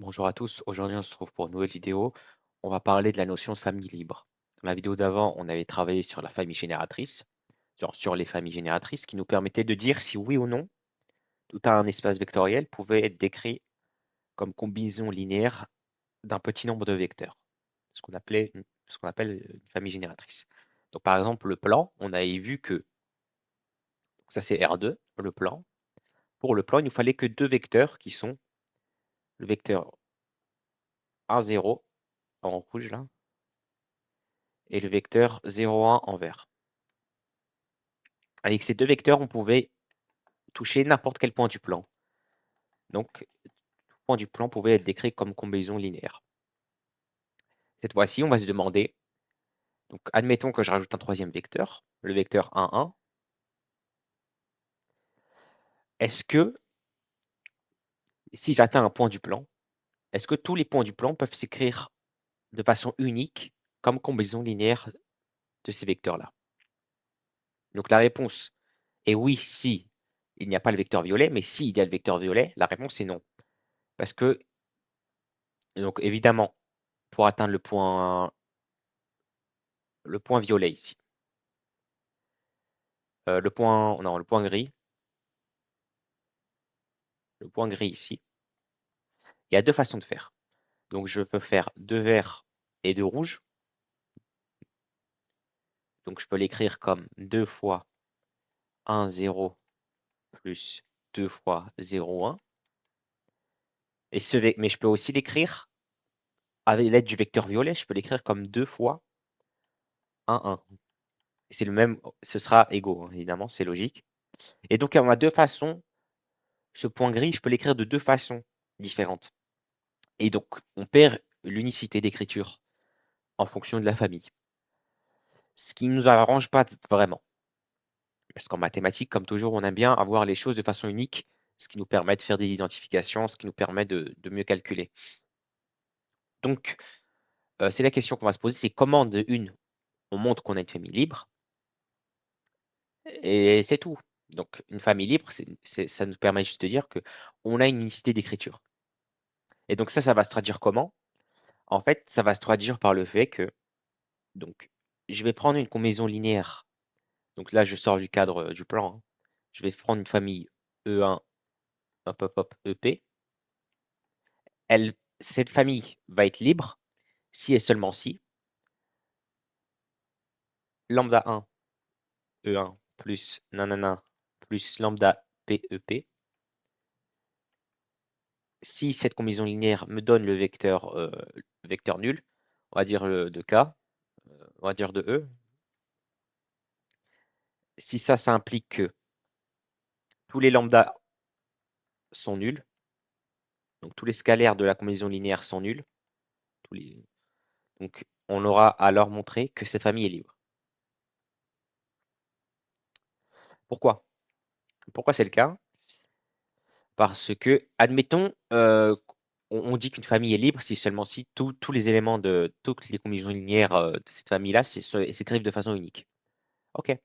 Bonjour à tous, aujourd'hui on se trouve pour une nouvelle vidéo. On va parler de la notion de famille libre. Dans la vidéo d'avant, on avait travaillé sur la famille génératrice, sur les familles génératrices, qui nous permettaient de dire si oui ou non tout un espace vectoriel pouvait être décrit comme combinaison linéaire d'un petit nombre de vecteurs, ce qu'on appelle une famille génératrice. Donc par exemple, le plan, on avait vu que, ça c'est R2, le plan. Pour le plan, il nous fallait que deux vecteurs qui sont le vecteur 1, 0 en rouge là, et le vecteur 0, 1 en vert. Avec ces deux vecteurs, on pouvait toucher n'importe quel point du plan. Donc, tout point du plan pouvait être décrit comme combinaison linéaire. Cette fois-ci, on va se demander, donc admettons que je rajoute un troisième vecteur, le vecteur 1, 1. Est-ce que, si j'atteins un point du plan, est-ce que tous les points du plan peuvent s'écrire de façon unique comme combinaison linéaire de ces vecteurs-là? Donc la réponse est oui si il n'y a pas le vecteur violet, mais s'il y a le vecteur violet, la réponse est non. Parce que, donc évidemment, pour atteindre le point violet ici, le point gris ici, il y a deux façons de faire. Donc je peux faire deux verts et deux rouges. Donc je peux l'écrire comme 2 fois 1, 0 plus 2 fois 0, 1. Mais je peux aussi l'écrire avec l'aide du vecteur violet, je peux l'écrire comme 2 fois 1, 1. C'est le même, ce sera égaux, hein, évidemment, c'est logique. Et donc on a deux façons, ce point gris, je peux l'écrire de deux façons différentes. Et donc on perd l'unicité d'écriture en fonction de la famille. Ce qui ne nous arrange pas vraiment. Parce qu'en mathématiques, comme toujours, on aime bien avoir les choses de façon unique, ce qui nous permet de faire des identifications, ce qui nous permet de mieux calculer. Donc, c'est la question qu'on va se poser, c'est comment de une, on montre qu'on a une famille libre, et c'est tout. Donc une famille libre, ça nous permet juste de dire qu'on a une unicité d'écriture. Et donc ça va se traduire comment? En fait, ça va se traduire par le fait que, donc, je vais prendre une combinaison linéaire. Donc là, je sors du cadre, du plan, hein. Je vais prendre une famille E1, hop, hop, hop, EP. Cette famille va être libre si et seulement si lambda 1 E1 plus nanana plus lambda PEP, si cette combinaison linéaire me donne le vecteur nul, on va dire de K, on va dire de E, si ça implique que tous les lambda sont nuls, donc tous les scalaires de la combinaison linéaire sont nuls, donc on aura alors montré que cette famille est libre. Pourquoi? Pourquoi c'est le cas? Parce que, admettons, on dit qu'une famille est libre si seulement si tous les éléments de toutes les combinaisons linéaires de cette famille-là s'écrivent de façon unique. OK.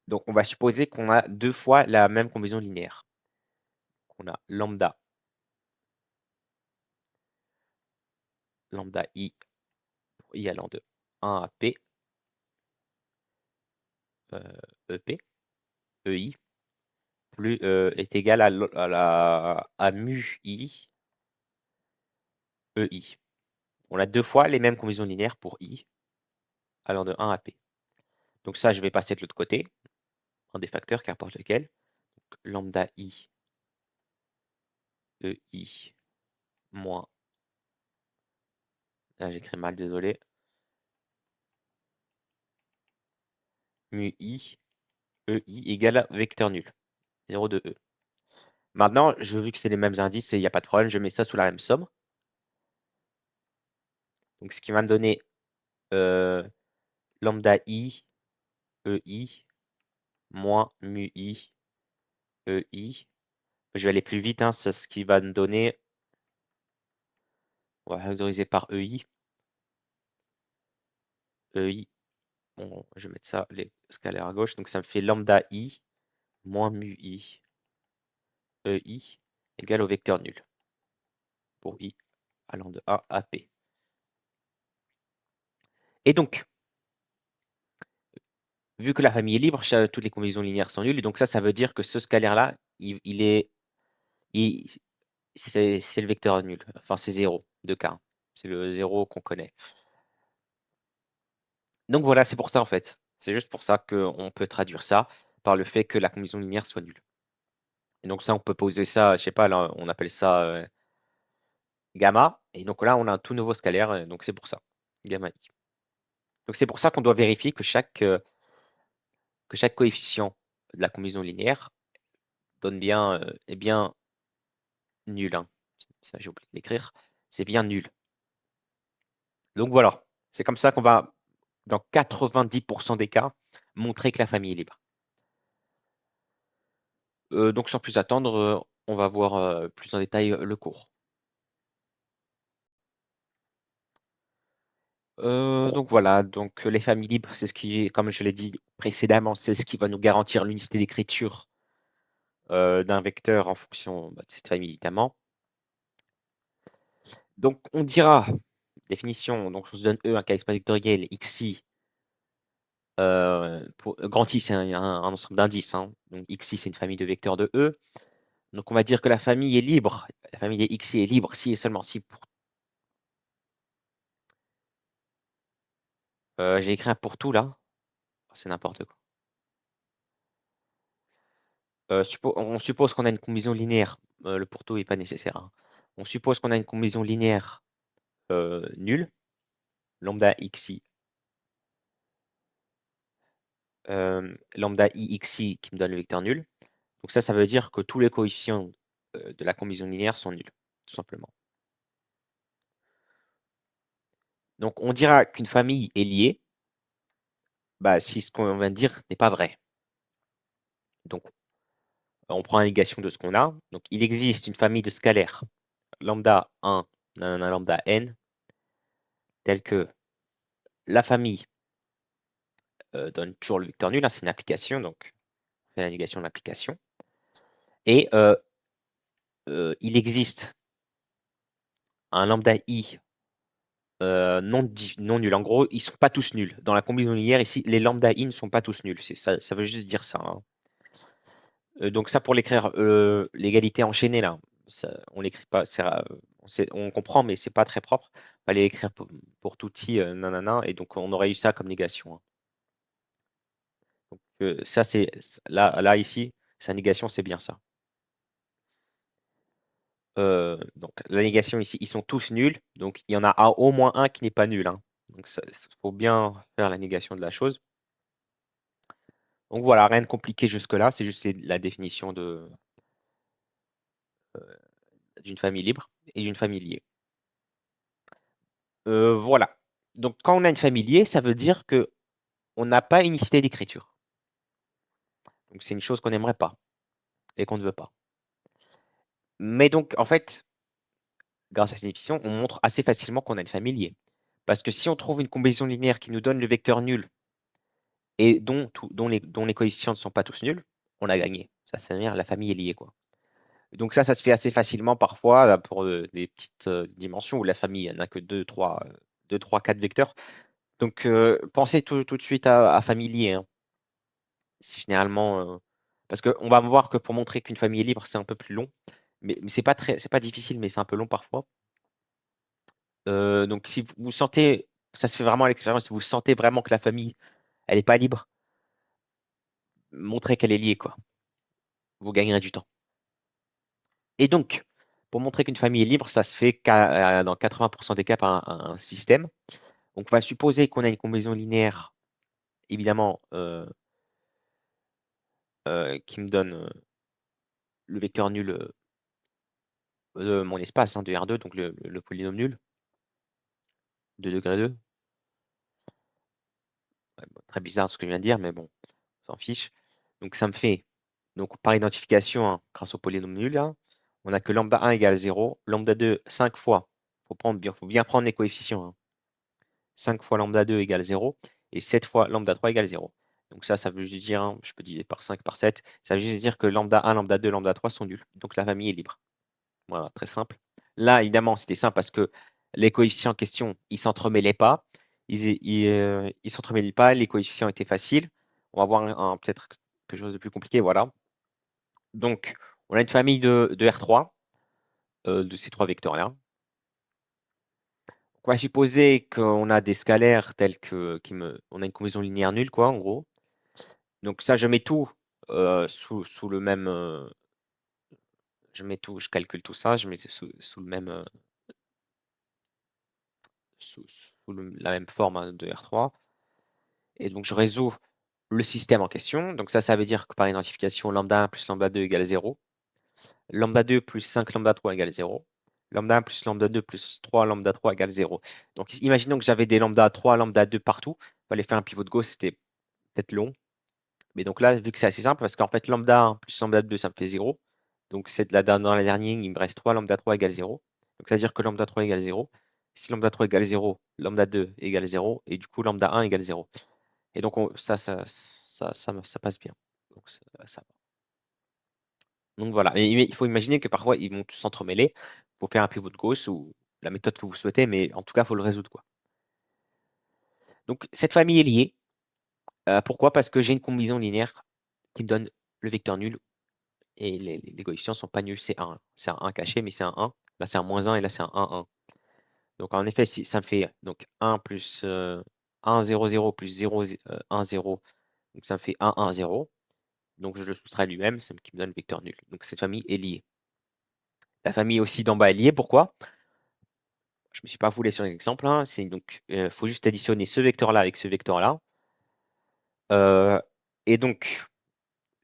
Donc, on va supposer qu'on a deux fois la même combinaison linéaire. On a lambda i pour i allant de 1 à p, EP, EI, plus, est égal à mu i, EI. On a deux fois les mêmes combinaisons linéaires pour i allant de 1 à p. Donc ça, je vais passer de l'autre côté, un des facteurs, qu'importe lequel. Donc, lambda i, EI, moins, là j'écris mal, désolé, mu i, EI égale à vecteur nul, 0 de e. Maintenant, vu que c'est les mêmes indices et il n'y a pas de problème, je mets ça sous la même somme. Donc ce qui va me donner lambda i, EI, moins mu i, EI. Je vais aller plus vite, hein, c'est ce qui va me donner, on va factoriser par EI. EI, bon, je vais mettre ça, les scalaires à gauche, donc ça me fait lambda i, moins mu i, EI, égale au vecteur nul. pour I allant de A à P. Et donc, vu que la famille est libre, toutes les combinaisons linéaires sont nulles. Et donc ça veut dire que ce scalaire-là, c'est le vecteur nul. Enfin, c'est 0 de K. C'est le 0 qu'on connaît. Donc voilà, c'est pour ça en fait. C'est juste pour ça qu'on peut traduire ça par le fait que la combinaison linéaire soit nulle. Et donc ça, on peut poser ça, je sais pas, là, on appelle ça gamma. Et donc là, on a un tout nouveau scalaire, donc c'est pour ça, gamma i. Donc c'est pour ça qu'on doit vérifier que chaque coefficient de la combinaison linéaire donne bien, est bien nul. Hein. Ça, j'ai oublié de l'écrire. C'est bien nul. Donc voilà, c'est comme ça qu'on va, dans 90% des cas, montrer que la famille est libre. Donc sans plus attendre, on va voir plus en détail le cours. Donc voilà, donc les familles libres, c'est ce qui, comme je l'ai dit précédemment, c'est ce qui va nous garantir l'unicité d'écriture d'un vecteur en fonction de cette famille, évidemment. Donc on dira, définition, donc on se donne E, un cas espace vectoriel, xi, grand I, c'est un ensemble d'indices. Hein. Donc xi, c'est une famille de vecteurs de E. Donc on va dire que la famille est libre, la famille des xi est libre si et seulement si pour... j'ai écrit un pour tout là, c'est n'importe quoi. On suppose qu'on a une combinaison linéaire, le pour tout n'est pas nécessaire. Hein. On suppose qu'on a une combinaison linéaire nulle, lambda xi, lambda i xi qui me donne le vecteur nul. Donc ça veut dire que tous les coefficients de la combinaison linéaire sont nuls, tout simplement. Donc on dira qu'une famille est liée si ce qu'on vient de dire n'est pas vrai. Donc on prend la négation de ce qu'on a. Donc il existe une famille de scalaires lambda 1, lambda n, telle que la famille donne toujours le vecteur nul, hein, c'est une application, donc on fait la négation de l'application. Et il existe un lambda i non nul. En gros, ils ne sont pas tous nuls. Dans la combinaison linéaire, ici, les lambda i ne sont pas tous nuls. Ça veut juste dire ça. Hein. Donc ça, pour l'écrire, l'égalité enchaînée, là, on l'écrit pas, on comprend, mais c'est pas très propre. On va l'écrire pour tout i, nanana, et donc on aurait eu ça comme négation. Hein. Donc ça, c'est là ici, sa négation, c'est bien ça. Donc la négation ici, ils sont tous nuls. Donc il y en a au moins un qui n'est pas nul. Hein. Donc il faut bien faire la négation de la chose. Donc voilà, rien de compliqué jusque-là. C'est juste la définition d'une famille libre et d'une famille liée. Voilà. Donc quand on a une famille liée, ça veut dire que on n'a pas unicité d'écriture. Donc c'est une chose qu'on n'aimerait pas et qu'on ne veut pas. Mais donc en fait, grâce à cette définition, on montre assez facilement qu'on a une famille liée. Parce que si on trouve une combinaison linéaire qui nous donne le vecteur nul et dont les coefficients ne sont pas tous nuls, on a gagné. Ça veut dire la famille est liée, quoi. Donc ça se fait assez facilement parfois pour des petites dimensions où la famille n'a que 2, 3, 4 vecteurs. Donc pensez tout de suite à famille liée. Hein. C'est généralement... parce qu'on va voir que pour montrer qu'une famille est libre, c'est un peu plus long. Mais c'est pas difficile, mais c'est un peu long parfois. Donc si vous sentez, ça se fait vraiment à l'expérience, si vous sentez vraiment que la famille, elle n'est pas libre, montrez qu'elle est liée, quoi. Vous gagnerez du temps. Et donc, pour montrer qu'une famille est libre, ça se fait dans 80% des cas par un système. Donc, on va supposer qu'on a une combinaison linéaire, évidemment, qui me donne le vecteur nul de mon espace, hein, de R2, donc le polynôme nul de degré 2. Ouais, bon, très bizarre ce que je viens de dire, mais bon, on s'en fiche. Donc, ça me fait, donc par identification, hein, grâce au polynôme nul, hein, on a que lambda 1 égale 0, lambda 2 5 fois. Faut bien prendre les coefficients. Hein. 5 fois lambda 2 égale 0 et 7 fois lambda 3 égale 0. Donc ça veut juste dire, hein, je peux diviser par 5, par 7, ça veut juste dire que lambda 1, lambda 2, lambda 3 sont nuls. Donc la famille est libre. Voilà, très simple. Là, évidemment, c'était simple parce que les coefficients en question, ils s'entremêlaient pas. Ils s'entremêlaient pas, les coefficients étaient faciles. On va voir peut-être quelque chose de plus compliqué, voilà. Donc, on a une famille de R3, de ces trois vecteurs-là. On va supposer qu'on a des scalaires tels que on a une combinaison linéaire nulle, quoi, en gros. Donc ça, je mets tout sous le même. Je calcule tout ça, je mets sous le même, la même forme hein, de R3. Et donc je résous le système en question. Donc ça veut dire que par identification, lambda 1 plus lambda 2 égale 0. Lambda 2 plus 5 lambda 3 égale 0. Lambda 1 plus lambda 2 plus 3 lambda 3 égale 0. Donc imaginons que j'avais des lambda 3, lambda 2 partout. Il fallait faire un pivot de Gauss, c'était peut-être long. Mais donc là, vu que c'est assez simple, parce qu'en fait, lambda 1 plus lambda 2, ça me fait 0. Donc dans la dernière ligne, il me reste 3 lambda 3 égale 0. Donc ça veut dire que lambda 3 égale 0. Si lambda 3 égale 0, lambda 2 égale 0. Et du coup, lambda 1 égale 0. Et donc ça passe bien. Donc ça va. Donc voilà. Mais il faut imaginer que parfois, ils vont tous s'entremêler. Il faut faire un pivot de Gauss ou la méthode que vous souhaitez, mais en tout cas, il faut le résoudre, quoi. Donc cette famille est liée. Pourquoi? Parce que j'ai une combinaison linéaire qui me donne le vecteur nul. Et les coefficients ne sont pas nuls, c'est 1. C'est un 1 caché, mais c'est un 1. Là, c'est un moins 1 et là, c'est un 1, 1. Donc, en effet, si, ça me fait donc 1 plus 1, 0, 0 plus 0, 1, 0. Donc, ça me fait 1, 1, 0. Donc, je le soustrais lui-même, c'est qui me donne le vecteur nul. Donc, cette famille est liée. La famille aussi d'en bas est liée. Pourquoi? Je ne me suis pas foulé sur l'exemple. Hein. Donc, il faut juste additionner ce vecteur-là avec ce vecteur-là. Et donc,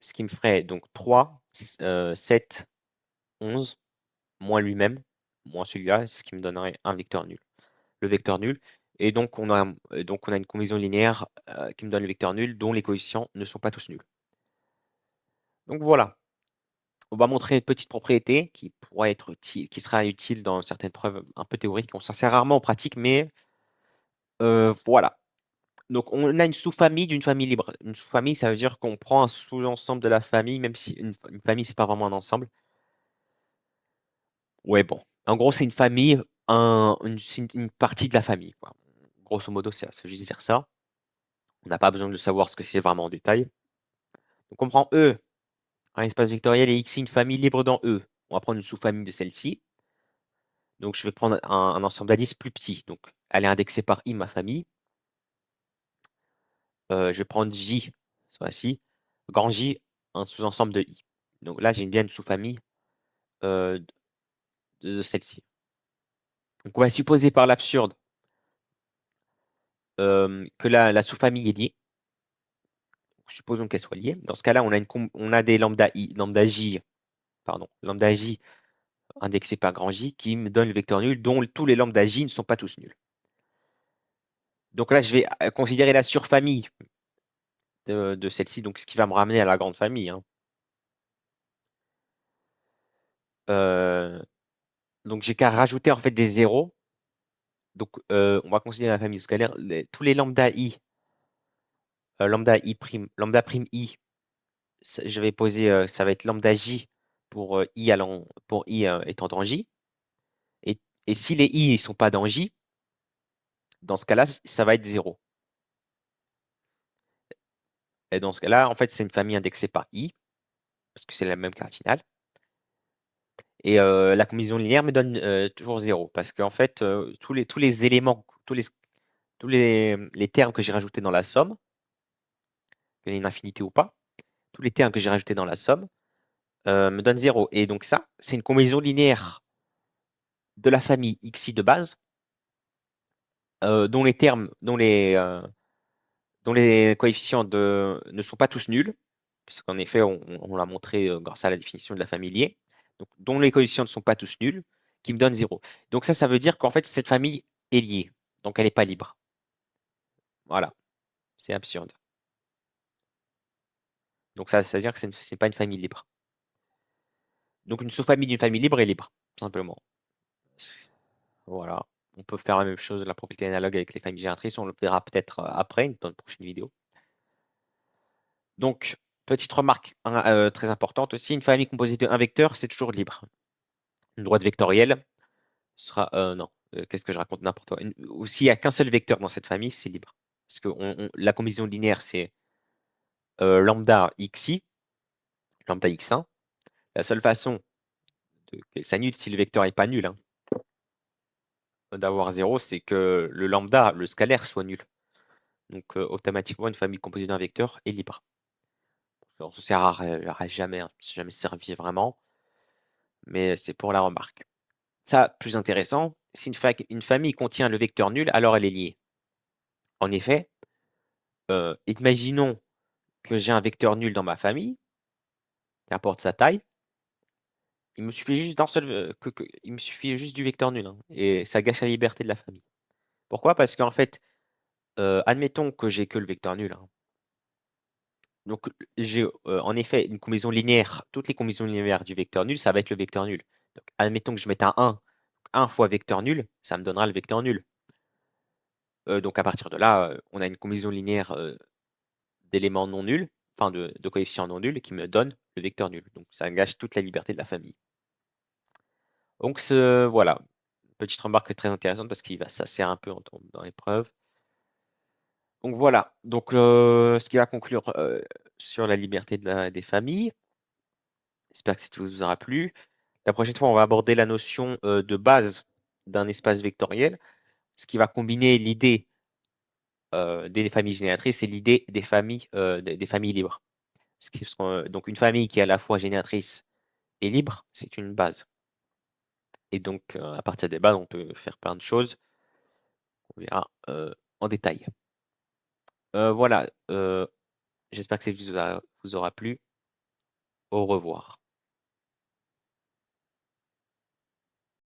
ce qui me ferait donc 3, 7, 11, moins lui-même, moins celui-là, ce qui me donnerait un vecteur nul. Le vecteur nul. Et donc, on a une combinaison linéaire qui me donne le vecteur nul dont les coefficients ne sont pas tous nuls. Donc voilà. On va montrer une petite propriété qui pourrait être qui sera utile dans certaines preuves un peu théoriques. On s'en sert rarement en pratique, mais voilà. Donc, on a une sous-famille d'une famille libre. Une sous-famille, ça veut dire qu'on prend un sous-ensemble de la famille, même si une famille, c'est pas vraiment un ensemble. Ouais, bon. En gros, c'est une famille, une partie de la famille, quoi. Grosso modo, ça veut juste dire ça. On n'a pas besoin de savoir ce que c'est vraiment en détail. Donc, on prend E, un espace vectoriel, et X, une famille libre dans E. On va prendre une sous-famille de celle-ci. Donc, je vais prendre un ensemble d'indices plus petit. Donc, elle est indexée par I, ma famille. Je vais prendre J, ci grand J, un sous-ensemble de I. Donc là, j'ai bien une sous-famille de celle-ci. Donc, on va supposer par l'absurde que la sous-famille est liée. Supposons qu'elle soit liée. Dans ce cas-là, on a des lambda J, lambda J indexés par grand J qui me donne le vecteur nul dont tous les lambda J ne sont pas tous nuls. Donc là, je vais considérer la surfamille de celle-ci, donc ce qui va me ramener à la grande famille. Hein. Donc j'ai qu'à rajouter en fait des zéros. Donc on va considérer la famille scalaire. Tous les lambda I, lambda prime I, je vais poser, ça va être lambda J pour I étant dans J. Et si les I ne sont pas dans J, dans ce cas-là, ça va être 0. Et dans ce cas-là, en fait, c'est une famille indexée par I, parce que c'est la même cardinale. Et la combinaison linéaire me donne toujours 0, parce qu'en fait, tous les éléments, tous les termes que j'ai rajoutés dans la somme, qu'il y ait une infinité ou pas, tous les termes que j'ai rajoutés dans la somme me donnent 0. Et donc ça, c'est une combinaison linéaire de la famille xi de base, dont les coefficients ne sont pas tous nuls, puisqu'en effet, on l'a montré grâce à la définition de la famille liée, donc, dont les coefficients ne sont pas tous nuls, qui me donnent 0. Donc ça veut dire qu'en fait, cette famille est liée, donc elle n'est pas libre. Voilà, c'est absurde. Donc ça veut dire que ce n'est pas une famille libre. Donc une sous-famille d'une famille libre est libre, tout simplement. Voilà. On peut faire la même chose, la propriété analogue avec les familles génératrices, on le verra peut-être après, dans une prochaine vidéo. Donc, petite remarque très importante aussi, une famille composée de 1 vecteur, c'est toujours libre. Une droite vectorielle, Ce sera non, qu'est-ce que je raconte? N'importe quoi. Ou s'il y a qu'un seul vecteur dans cette famille, c'est libre. Parce que la combinaison linéaire, c'est lambda xi, lambda x1. La seule façon que ça annule si le vecteur est pas nul, hein, d'avoir 0, c'est que le lambda, le scalaire, soit nul. Donc automatiquement, une famille composée d'un vecteur est libre. Ça ne sert à jamais, hein, c'est jamais servi vraiment, mais c'est pour la remarque. Ça, plus intéressant, si une famille contient le vecteur nul, alors elle est liée. En effet, imaginons que j'ai un vecteur nul dans ma famille, qu'importe sa taille, il me suffit juste d'un seul, il me suffit juste du vecteur nul, hein, et ça gâche la liberté de la famille. Pourquoi? Parce qu'en fait, admettons que j'ai que le vecteur nul, hein. Donc j'ai en effet une combinaison linéaire, toutes les combinaisons linéaires du vecteur nul, ça va être le vecteur nul. Donc admettons que je mette un 1 fois vecteur nul, ça me donnera le vecteur nul. Donc à partir de là, on a une combinaison linéaire d'éléments non nuls, enfin de coefficients non nuls qui me donne le vecteur nul. Donc ça gâche toute la liberté de la famille. Donc voilà, petite remarque très intéressante parce que ça sert un peu dans l'épreuve. Donc voilà, donc ce qui va conclure sur la liberté des familles. J'espère que cette vidéo vous aura plu. La prochaine fois, on va aborder la notion de base d'un espace vectoriel, ce qui va combiner l'idée des familles génératrices et l'idée des familles libres. Donc une famille qui est à la fois génératrice et libre, c'est une base. Et donc à partir des bases, on peut faire plein de choses. On verra en détail. Voilà, j'espère que cette vidéo vous aura plu. Au revoir.